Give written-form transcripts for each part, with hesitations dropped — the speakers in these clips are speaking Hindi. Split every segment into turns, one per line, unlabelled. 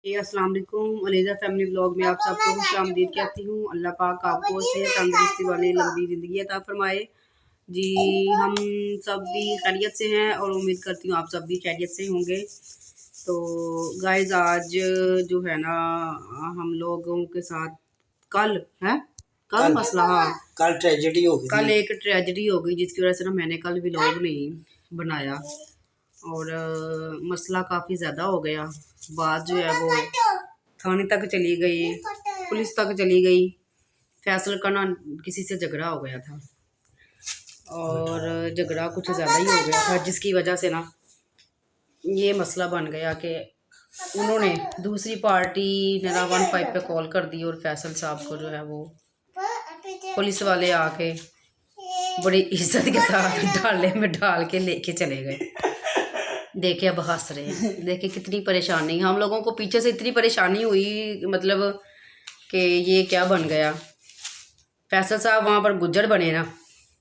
अस्सलाम वालेकुम। अलीज़ा फैमिली व्लॉग में आप सबको खुशामदीद कहती हूँ। अल्लाह पाक आपको सेहत तंदुरुस्ती वाली लंबी ज़िंदगी अता फरमाए। जी हम सब भी खैरियत से हैं और उम्मीद करती हूँ आप सब भी खैरियत से होंगे। तो गाइस आज जो है ना हम लोगों के साथ कल है कल मसला, हाँ
कल ट्रेजेडी हो गई,
कल एक ट्रेजेडी हो गई जिसकी वजह से ना मैंने कल व्लॉग नहीं बनाया और मसला काफ़ी ज़्यादा हो गया। बात जो है वो थाने तक चली गई, पुलिस तक चली गई। फैसल का ना किसी से झगड़ा हो गया था और झगड़ा कुछ ज़्यादा ही हो गया था जिसकी वजह से ना ये मसला बन गया कि उन्होंने दूसरी पार्टी ने ना 15 पे कॉल कर दी और फैसल साहब को जो है वो पुलिस वाले आके बड़ी इज्जत के साथ डाले में डाल के लेके चले गए। देखे अब हंस रहे हैं, देखे कितनी परेशानी हम लोगों को पीछे से इतनी परेशानी हुई, मतलब कि ये क्या बन गया। फैसल साहब वहाँ पर गुज्जर बने ना,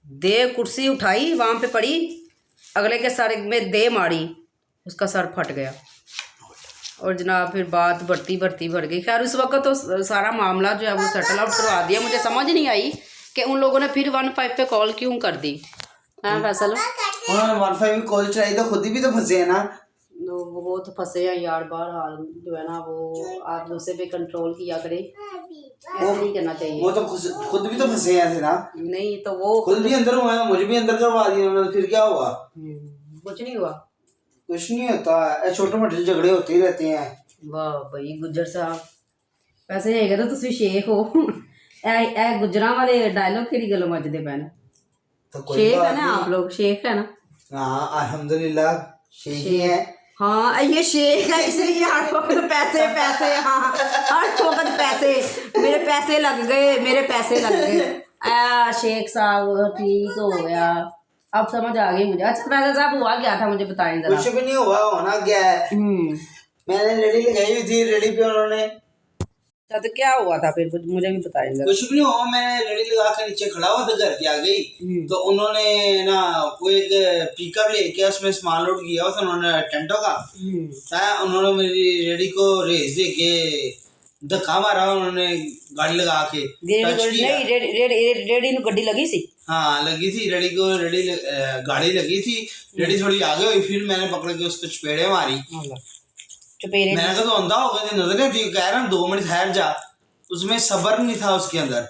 दे कुर्सी उठाई वहाँ पे पड़ी, अगले के सर में दे मारी, उसका सर फट गया और जनाब फिर बात बढ़ती बढ़ गई। खैर उस वक्त तो सारा मामला जो है वो सेटल आउट करवा दिया। मुझे समझ नहीं आई कि उन लोगों ने फिर 15 पे कॉल क्यों कर दी। हाँ फैसल
उन्होंने 15 में कॉल चलाई तो खुद भी तो फंसे हैं ना।
वो तो फंसे हैं यार, बार हाल जो है ना वो आप दूसरे पे कंट्रोल किया करे, ऐसे नहीं करना चाहिए।
वो तो खुद भी तो फंसे हैं ना।
नहीं तो वो
खुद भी अंदर हुआ है, मुझे भी अंदर करवा दिया उन्होंने, फिर क्या हुआ?
कुछ नहीं हुआ, कुछ
नहीं होता, छोटे मोटे झगड़े होते ही रहते हैं।
वाह भाई गुज्जर साहब वैसे है तो तुम शेख हो। ए गुजरा वाले डायलॉग केड़ी गलों मजदे पैन, तो शेख है ना आप लोग, शेख है ना।
हाँ अल्हम्दुलिल्लाह शेख ही है।
हाँ ये शेख है इसलिए हर वक्त पैसे पैसे, हाँ हर वक्त पैसे, मेरे पैसे लग गए शेख साहब ठीक हो गया, अब समझ आ गई मुझे। अच्छा फैसल साहब हुआ क्या था मुझे बताएं जरा।
कुछ भी नहीं हुआ, होना क्या है। मैंने रेडी लगाई हुई थी, रेडी पे उन्होंने
तो क्या हुआ था फिर मुझे भी बताएंगे।
कुछ भी नहीं हुआ, मैं रेडी लगा के नीचे खड़ा हुआ था घर के आ गई तो उन्होंने ना वो एक पिकअप लेके उसमें सामान लोड किया था उन्होंने टेंटो का। उन्होंने मेरी रेडी को रेस दे के धक्का मारा, उन्होंने गाड़ी लगा के
रेडी गड्डी लगी सी।
हाँ लगी थी रेडी को, गाड़ी लगी थी, रेडी थोड़ी आगे हुई, फिर मैंने पकड़ के उसको चपेड़े मारी। मैंने तो अंधा हो गया, नजर नहीं कह रहा 2 मिनट ठहर जा, उसमें सब्र नहीं था उसके अंदर।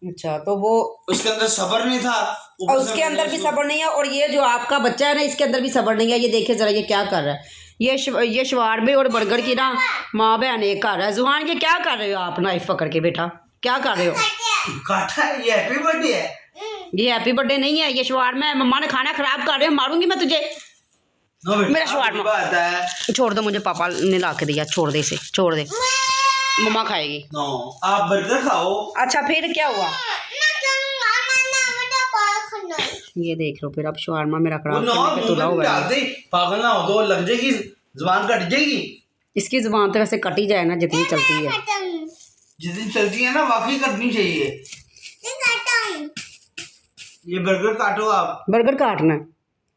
अच्छा तो वो उसके अंदर
सब्र नहीं था,
और उसके अंदर भी सब्र नहीं है, और ये जो आपका बच्चा है ना इसके अंदर भी सब्र नहीं है। ये देखे जरा ये क्या कर रहा है, ये शवारमे और बर्गर की ना माँ बहन एक कर रहा है। जुहान ये क्या कर रहे हो आप नाइफ पकड़ के, बेटा क्या कर रहे हो?
ये हैप्पी बर्थडे है।
ये हैप्पी बर्थडे नहीं है, ये शवारमा है। मम्मा ने खाना खराब कर रहे हो, मारूंगी मैं तुझे। मेरा शवारमा छोड़ दो, मुझे पापा ने ला के दिया, छोड़ दे इसे, छोड़ दे, मम्मा खाएगी।
आप बर्गर खाओ।
अच्छा फिर क्या हुआ? ये देख लो फिर अब शवारमा मेरा खराब करने पे तुला हुआ है।
पागल ना हो तो लग जाएगी, जुबान कट जाएगी।
इसकी जुबान तो वैसे कटी जाए ना जितनी चलती है,
जितनी चलती है ना वाकई कटनी चाहिए। ये बर्गर काटो आप।
बर्गर काटना है?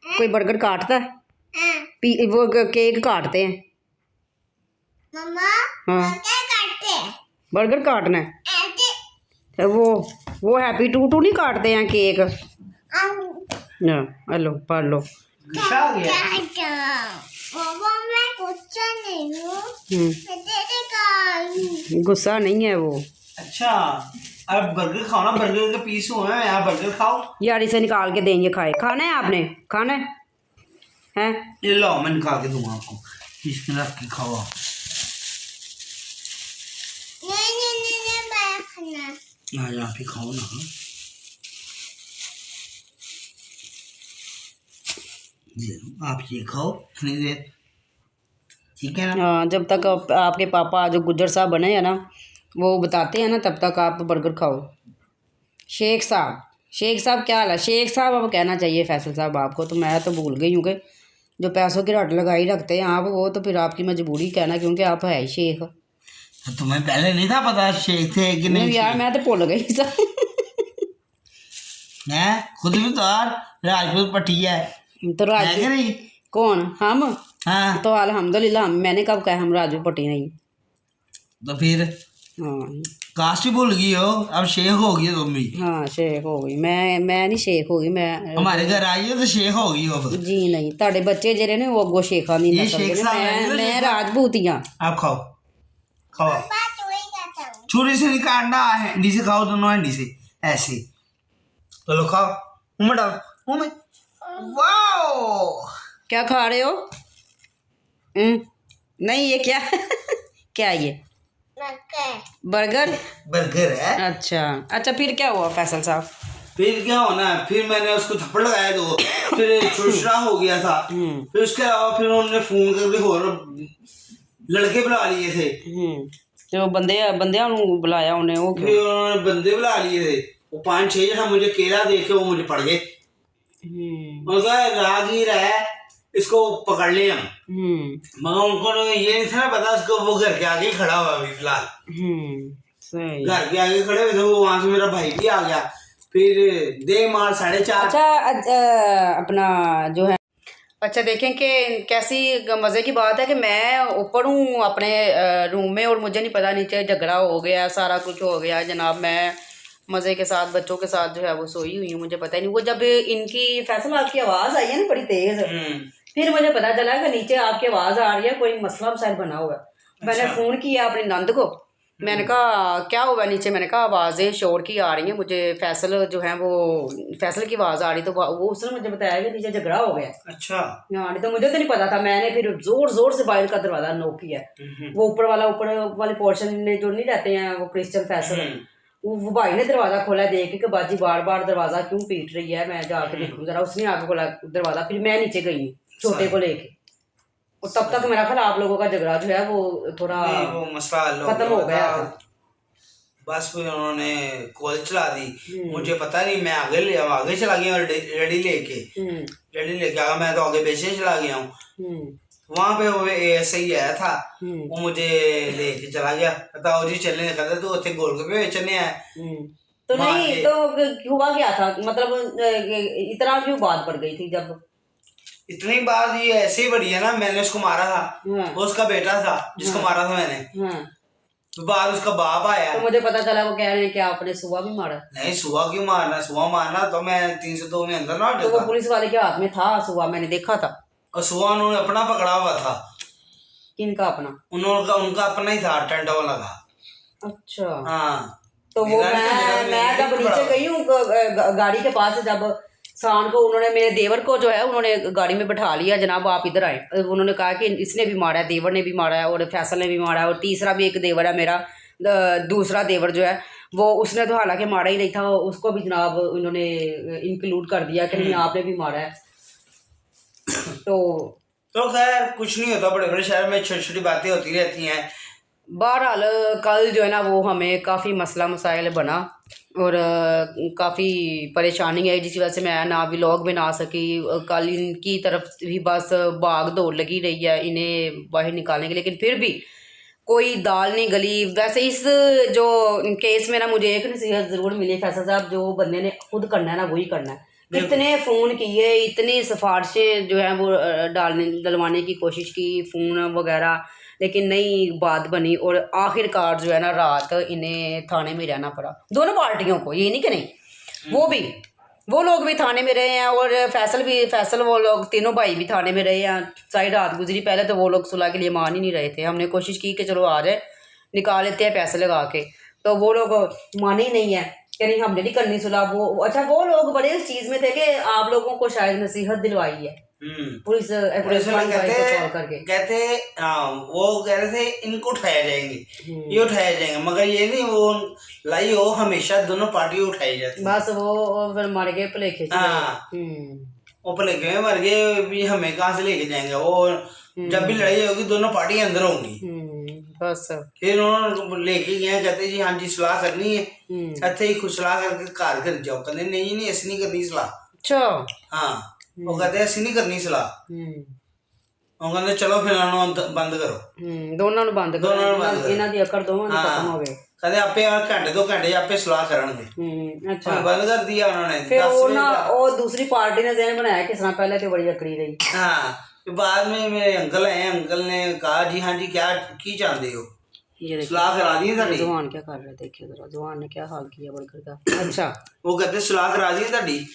कोई बर्गर काटता है? वो केक काटते हैं मम्मा। हाँ काटते हैं, बर्गर काटना है। वो हैप्पी टू नहीं काटते हैं केक। हेलो पढ़ लो। गुस्सा नहीं है वो।
अच्छा अब बर्गर खाओ ना, बर्गर के पीस हुए हैं यहाँ, बर्गर खाओ
यार, इसे निकाल के देंगे, खाए खाना है आपने, खाना है
ये लो मैं निकाल के दूंगा आपको, इसमें रख के खाओ। नहीं यहाँ पे खाओ ना। आप ये खाओ इतनी देर, ठीक है ना।
हाँ जब तक आपके पापा जो गुज्जर साहब बने हैं ना वो बताते हैं ना तब तक आप बर्गर खाओ। शेख साहब क्या हाल है? शेख साहब अब कहना चाहिए फैसल साहब आपको, तो मैं तो भूल गई हूँ कि जो पैसों की रट लगाई रखते हैं आप, वो तो फिर आपकी मजबूरी कहना, क्योंकि आप है ही शेख।
तो तुम्हें पहले नहीं था पता शेख थे कि नहीं?
यार मैं तो भूल गई सब।
खुद भी तो राजपूत पट्टी है
तो राजपूत
नहीं?
कौन हम?
हाँ
तो अल्हम्दुलिल्लाह, मैंने कब कहा हम राजू पट्टी नहीं।
तो फिर
हाँ
कास्ट ही भूल गई हो, अब शेख हो गई हो तुम भी।
हाँ शेख हो गई मैं नहीं शेख हो गई मैं
हमारे घर आई हो तो शेख हो गई हो अब।
जी नहीं ਤੁਹਾਡੇ ਬੱਚੇ ਜਿਹੜੇ ਨੇ ਉਹ ਅੱਗੋਂ ਸ਼ੇਖਾਂ ਦੀ
ये
ਨਸਲ
शेख
ਦੇ ਨੇ
साहब है
मैं
ना,
मैं
शेख
राजपूत ही हाँ
आप खाओ खाओ। छुरी से नहीं काटना, हैंडी से खाओ, दोनों हैंडी से ऐसे। चलो खाओ, मुंह में डालो, मुंह में। वाओ
क्या खा रहे हो नहीं ये क्या क्या ये बर्गर
बर्गर है।
अच्छा अच्छा फिर क्या हुआ फैसल साहब
फिर क्या होना है, फिर मैंने उसको थप्पड़ लगाया तो फिर छुरछुरा हो गया था। फिर उसके अलावा फिर उन्होंने फोन करके और लड़के बुला लिए थे।
तो बंदियां ਨੂੰ बुलाया उन्हें वो
फिर उन्होंने बंदे बुला लिए थे, वो 5-6 जन मुझे केला देख के वो मुझे पड़ गए। उन्होंने कहा राहगीर है, इसको पकड़ ले हम। मगर उनको ये नहीं था ना पता, उसको वो घर के आगे खड़ा हुआ अभी फिलहाल।
सही
घर के आगे खड़े हुए थे, वो वहां से मेरा भाई भी आ गया। फिर दे मार 4:30।
अच्छा अपना जो है अच्छा देखें कि कैसी मज़े की बात है कि मैं ऊपर हूँ अपने रूम में और मुझे नहीं पता नीचे झगड़ा हो गया, सारा कुछ हो गया जनाब। मैं मज़े के साथ बच्चों के साथ जो है वो सोई हुई हूँ, मुझे पता ही नहीं। वो जब इनकी फैसल आपकी आवाज़ आई है ना बड़ी तेज़, फिर मुझे पता चला कि नीचे आपकी आवाज़ आ रही है, कोई मसला मसाइल बना हुआ है। मैंने फ़ोन किया अपनी नंद को, मैंने कहा क्या हुआ नीचे, मैंने कहा आवाज़ें शोर की आ रही हैं, मुझे फैसल जो है वो फैसल की आवाज़ आ रही, तो वो उसने मुझे बताया कि नीचे झगड़ा हो गया।
अच्छा
हाँ नहीं तो मुझे तो नहीं पता था। मैंने फिर जोर जोर से बाइल का दरवाज़ा नॉक किया। वो ऊपर वाले पोर्शन में जो नहीं रहते हैं वो क्रिश्चियन फैसल, वो भाई ने दरवाज़ा खोला, देख के बाजी बार बार दरवाज़ा क्यों पीट रही है, मैं जाके देखूँ जरा। उसने आके खोला दरवाज़ा, फिर मैं नीचे गई छोटे को लेके, और तब तक मेरा ख्याल आप लोगों का झगड़ा जो है वो थोड़ा
वो मसला
खत्म हो गया था।
बस फिर उन्होंने कॉल चला दी, मुझे पता नहीं, मैं आगे चला गया रेडी लेके आगा। मैं तो आगे बेचे चला गया हूँ। वहां पे वो सही आया था, वो मुझे लेके चला गया, बताओ जी चलने कहता तू उथे गोलगप्पे बेचने है।
तो नहीं तो हुआ क्या था, मतलब इतना क्यों बात बढ़ गई थी? जब
इतनी बात ये ऐसे ही बढ़ी है ना, मैंने उसको मारा था, वो उसका बेटा था जिसको मारा था मैंने। तो बाद उसका बाप आया,
तो मुझे पता चला वो कह रहे हैं कि आपने सुबह भी मारा।
नहीं सुबह क्यों मारना, सुबह मारना तो मैं 302 में अंदर ना
तो वो पुलिस वाले के हाथ में था सुबह, मैंने देखा था।
और सुबह उन्होंने अपना पकड़ा हुआ था।
किनका अपना?
उनका अपना ही था, टेंट वाला था।
अच्छा
हाँ
तो वो मैं जब नीचे गई हूँ गाड़ी के पास, जब शाम को उन्होंने मेरे देवर को जो है उन्होंने गाड़ी में बैठा लिया, जनाब आप इधर आए। उन्होंने कहा कि इसने भी मारा है, देवर ने भी मारा है और फैसल ने भी मारा है, और तीसरा भी एक देवर है मेरा, दूसरा देवर जो है वो, उसने तो हालांकि मारा ही नहीं था, उसको भी जनाब उन्होंने इंक्लूड कर दिया कि नहीं आपने भी मारा है। तो
खैर कुछ नहीं होता, बड़े बड़े शहर में छोटी छोटी बातें होती रहती हैं।
बहरहाल कल जो है ना वो हमें काफ़ी मसला मसाइल बना और काफ़ी परेशानी आई, जिस वजह से मैं ना व्लॉग बना सकी। कल इनकी तरफ भी बस भाग दौड़ लगी रही है इन्हें बाहर निकालने की, लेकिन फिर भी कोई दाल नहीं गली। वैसे इस जो केस में ना मुझे एक नसीहत ज़रूर मिली फैसल साहब, जो बंदे ने खुद करना है ना वही करना है। कितने फ़ोन किए, इतनी सिफारिशें जो हैं वो डलवाने की कोशिश की, फ़ोन वगैरह, लेकिन नहीं बात बनी। और आखिरकार जो है ना रात इन्हें थाने में रहना पड़ा, दोनों पार्टियों को, ये नहीं कि नहीं, वो लोग भी थाने में रहे हैं और फैसल वो लोग तीनों भाई भी थाने में रहे हैं। सारी रात गुजरी, पहले तो वो लोग सुलह के लिए मान ही नहीं रहे थे। हमने कोशिश की कि चलो आ जाए निकाल लेते हैं पैसे लगा के, तो वो लोग माने ही नहीं है कि नहीं हमने नहीं करनी सुलह। वो लोग बड़े इस चीज़ में थे कि आप लोगों को शायद नसीहत दिलवाई है पुलिस
कहते वो कह रहे थे इनको उठाया जाएंगे, ये उठाया जाएंगे, मगर ये नहीं वो लाई हो, हमेशा दोनों पार्टी उठाई जाती
बस वो फिर मर गए भलेखे।
वो भलेखे में मर गए भी, हमें कहाँ से लेके जाएंगे। वो जब भी लड़ाई होगी दोनों पार्टी अंदर होंगी।
बस
फिर उन्होंने लेके गए, कहते जी हाँ जी सलाह करनी है, कहते ही खुद सलाह करके कार कर जाओ, कहते नहीं ऐसी नहीं करनी सलाह।
अच्छा
हाँ वो कहते ऐसी नहीं करनी सलाह। वो कहते चलो फिर बंद करो,
दोनों बंद करो, इन्हां दी अकड़ दोवां दी खत्म हो गए।
कहते आपे घंटे 2 घंटे आपे सलाह करनगे। अच्छा बंद कर दिया उन्होंने।
फिर वो दूसरी पार्टी ने ज़हन बनाया किस तरह, पहले तो बड़ी अकड़ी रही।
हाँ बाद में मेरे अंकल आए, अंकल ने कहा जी हाँ जी क्या की चाहते हो,
ये देखिए
सलाह करा दी है ਤੁਹਾਡੀ
जवान क्या कर रहा है, देखिए जरा जवान ने क्या हाल किया बर्गर का। अच्छा
ਉਹ ਕਹਿੰਦੇ ਸਲਾਹ ਕਰਾ ਦੀ ਹੈ ਤੁਹਾਡੀ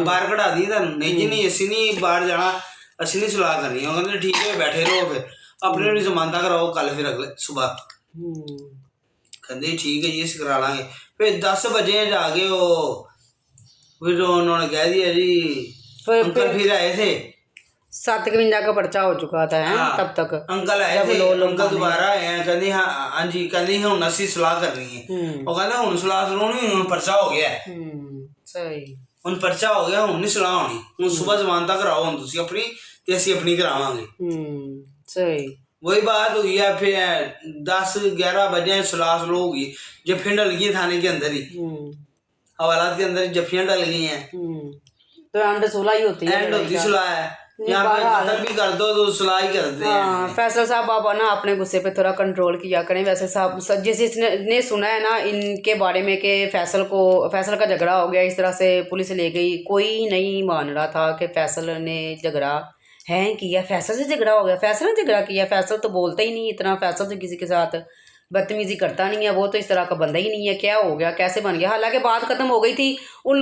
ਬਾਹਰ ਕਢਾ ਦੀ ਤੁਹਾਨੂੰ ਨਹੀਂ ਜੀ ਨਹੀਂ ਅਸੀਂ ਨਹੀਂ ਬਾਹਰ ਜਾਣਾ ਅਸੀਂ ਨਹੀਂ ਸਲਾਹ ਕਰਨੀ ਉਹ ਕਹਿੰਦੇ ਠੀਕ ਹੈ ਬੈਠੇ ਰਹੋ ਫਿਰ ਆਪਣੇ ਨੂੰ ਜ਼ਮਾਨਤ ਕਰਾਓ ਕੱਲ ਫਿਰ ਅਗਲੇ ਸਵੇਰ ਕਹਿੰਦੇ ਠੀਕ ਹੈ ਜੀ ਅਸੀਂ ਕਰਾ ਲਾਂਗੇ ਫਿਰ 10 ਵਜੇ ਜਾ ਕੇ ਉਹ फिर उन्होंने कह दिया जी अंकल फिर आए थे
57 का पर्चा हो चुका था है तब तक
अंकल आए थे अंकल दोबारा आए हैं कहते हाँ जी कहते हम असि सलाह करनी है वो कहते हम सलाह सुनोनी हम पर्चा हो गया
सही
हम पर्चा हो गया हम नहीं सलाह होनी हम सुबह जमानत कराओ हम तुसी अपनी ते असि अपनी करावांगे
सही
वही बात हुई है फिर 10-11 बजे सलाह होगी जब फिर डल गई थाने के अंदर ही हवालात के अंदर जफियां डल गई हैं
तो एंड सुलह ही होती है
एंड होती सुलह है यहाँ पे कत्ल भी कर दो तो सुलह ही करते हैं
फैसल साहब आप ना अपने गुस्से पे थोड़ा कंट्रोल किया करें वैसे साहब जिसने सुना है ना इनके बारे में कि फैसल का झगड़ा हो गया इस तरह से पुलिस ले गई कोई नहीं मान रहा था कि फैसल ने झगड़ा है किया फैसल से झगड़ा हो गया फैसल ने झगड़ा किया फैसल तो बोलता ही नहीं इतना फैसल तो किसी के साथ बदतमीजी करता नहीं है वो तो इस तरह का बंदा ही नहीं है क्या हो गया कैसे बन गया हालांकि बात खत्म हो गई थी उन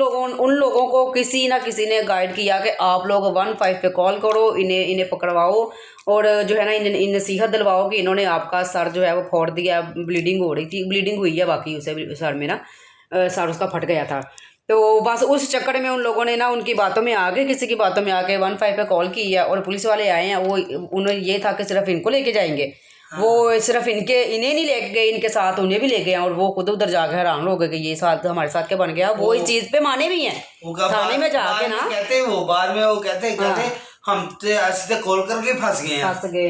लोगों को किसी ना किसी ने गाइड किया कि आप लोग 15 पे कॉल करो इन्हें पकड़वाओ और जो है ना इन नसीहत दिलवाओ कि इन्होंने आपका सर जो है वो फोड़ दिया ब्लीडिंग हो रही थी ब्लीडिंग हुई है बाकी उसे सर में ना सर उसका फट गया था तो बस उस चक्कर में उन लोगों ने ना उनकी बातों में आके किसी की बातों में आके 15 पे कॉल की है और पुलिस वाले आए हैं वो उन्हें ये था कि सिर्फ इनको लेके जाएंगे वो सिर्फ इन्हें नहीं लेके गए इनके साथ उन्हें भी ले गए और वो खुद उधर जाके हैरान हो गए कि ये साथ हमारे साथ क्या बन गया वो इस चीज पे माने भी हैं थाने में जाके ना
कहते वो बाद में वो कहते हम ते ऐसे कॉल करके फंस गए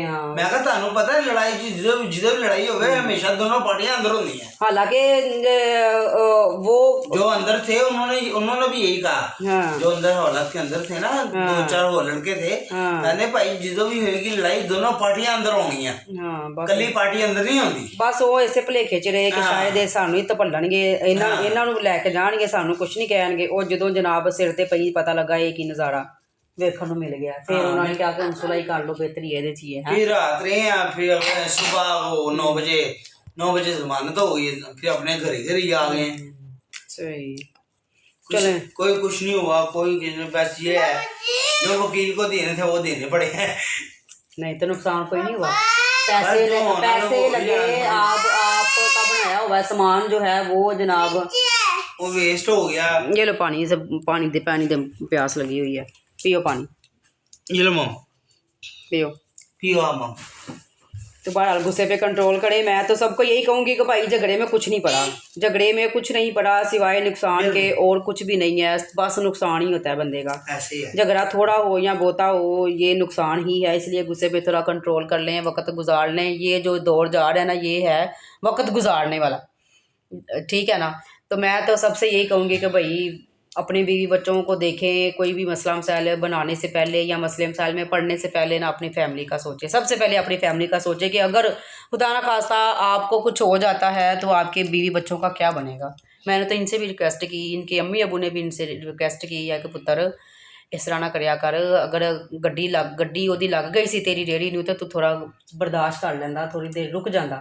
हैं मैं कहा तानू पता है लड़ाई जिधर भी लड़ाई होवे हमेशा दोनों पार्टियां अंदर होती हैं हालांकि वो जो अंदर थे उन्होंने भी यही कहा जो अंदर हॉलत के अंदर थे ना 2-4 वो लड़के थे कहने भाई जिधर भी होगी लड़ाई दोनों पार्टियां अंदर होनी है कली पार्टी अंदर नहीं होती बस वो ऐसे भुलेखे च रहे कि शायद सानू ही तपलणगे इन्हां नूं लैके जाणगे सानू कुछ नहीं कहणगे ਉਹ ਜਦੋਂ जनाब सिर ते पई पता लगा ये की नज़ारा ਵੇਖਣ ਨੂੰ ਮਿਲ ਗਿਆ ਫਿਰ ਉਹਨਾਂ ਨੇ ਕਿਹਾ ਕਿ ਹੁਣ ਸੁਲਾਈ ਕਰ ਲਓ ਬਿਹਤਰੀ ਇਹਦੇ ਚ ਹੀ ਹੈ फिर रात रहे हैं फिर सुबह वो 9 बजे जमानत हो गई फिर अपने घर ही आ गए
सही चले
कोई कुछ नहीं हुआ कोई बस ये है जो वकील को देने थे वो देने पड़े हैं
नहीं तो नुकसान कोई नहीं हुआ पैसे लगे आपका बनाया हुआ सामान जो है वो जनाब
वो वेस्ट हो गया
ये लो पानी दे प्यास लगी हुई है पियो पानी
ये लो मम पियो आप मम
तो बहरहाल गुस्से पे कंट्रोल करे मैं तो सबको यही कहूँगी कि भाई झगड़े में कुछ नहीं पड़ा झगड़े में कुछ नहीं पड़ा सिवाय नुकसान के और कुछ भी नहीं है बस नुकसान ही होता है बंदे का झगड़ा थोड़ा हो या बहुता हो ये नुकसान ही है इसलिए गुस्से पे थोड़ा कंट्रोल कर लें वक्त गुजार लें ये जो दौर जा रहा है ना ये है वक्त गुजारने वाला ठीक है ना तो मैं तो सबसे यही कहूँगी कि भाई अपने बीवी बच्चों को देखें कोई भी मसला मसाइल बनाने से पहले या मसले मसाइल में पढ़ने से पहले ना अपनी फैमिली का सोचें सबसे पहले अपनी फैमिली का सोचें कि अगर खुदा ना खास्ता आपको कुछ हो जाता है तो आपके बीवी बच्चों का क्या बनेगा मैंने तो इनसे भी रिक्वेस्ट की इनके अम्मी अबू ने भी इनसे रिक्वेस्ट की है कि पुत्र इस तरह ना करया कर अगर गड्डी ओदी लग गई सी तेरी रेहड़ी नूं तो तू थोड़ा बर्दाश्त कर लेंदा थोड़ी देर रुक जाता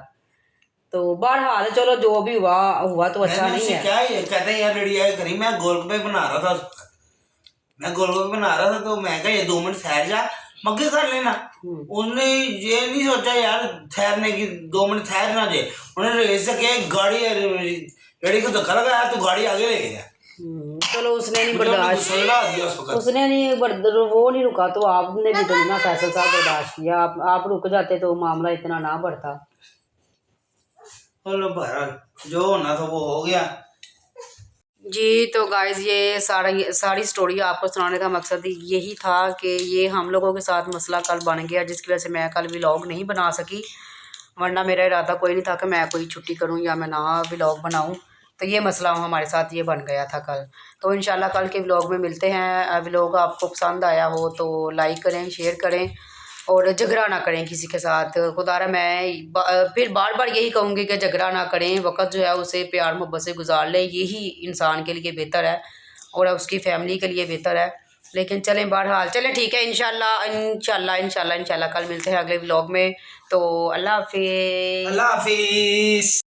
तो बहरहाल चलो जो भी हुआ तो अच्छा नहीं है
क्या है कहते हैं यार रेडी आए करी मैं गोलगप्पे बना रहा था तो मैं कहा ये 2 मिनट ठहर जा मग्गे कर लेना उसने ये नहीं सोचा यार ठहरने की 2 मिनट ठहर ना जे उन्होंने रेस से गाड़ी रेडी को धक्का लगाया तो गाड़ी आगे ले गया
चलो उसने नहीं बर्दाश्त उसने नहीं वो नहीं रुका तो आपने भी तो ना फैसल साहब बर्दाश्त किया आप रुक जाते तो मामला इतना ना बढ़ता
चलो बहरहाल जो होना था वो हो गया
जी तो गाइस ये सारी स्टोरी आपको सुनाने का मकसद यही था कि ये हम लोगों के साथ मसला कल बन गया जिसकी वजह से मैं कल व्लॉग नहीं बना सकी वरना मेरा इरादा कोई नहीं था कि मैं कोई छुट्टी करूं या मैं ना व्लॉग बनाऊं तो ये मसला हमारे साथ ये बन गया था कल तो इंशाल्लाह कल के व्लॉग में मिलते हैं व्लॉग आपको पसंद आया हो तो लाइक करें शेयर करें और झगड़ा ना करें किसी के साथ खुदारा मैं फिर बार बार यही कहूँगी कि झगड़ा ना करें वक्त जो है उसे प्यार मोहब्बत से गुजार लें यही इंसान के लिए बेहतर है और उसकी फैमिली के लिए बेहतर है लेकिन चलें बहरहाल चलें ठीक है इंशाल्लाह कल मिलते हैं अगले व्लॉग में तो अल्लाह हाफिज।
अल्लाह हाफिज।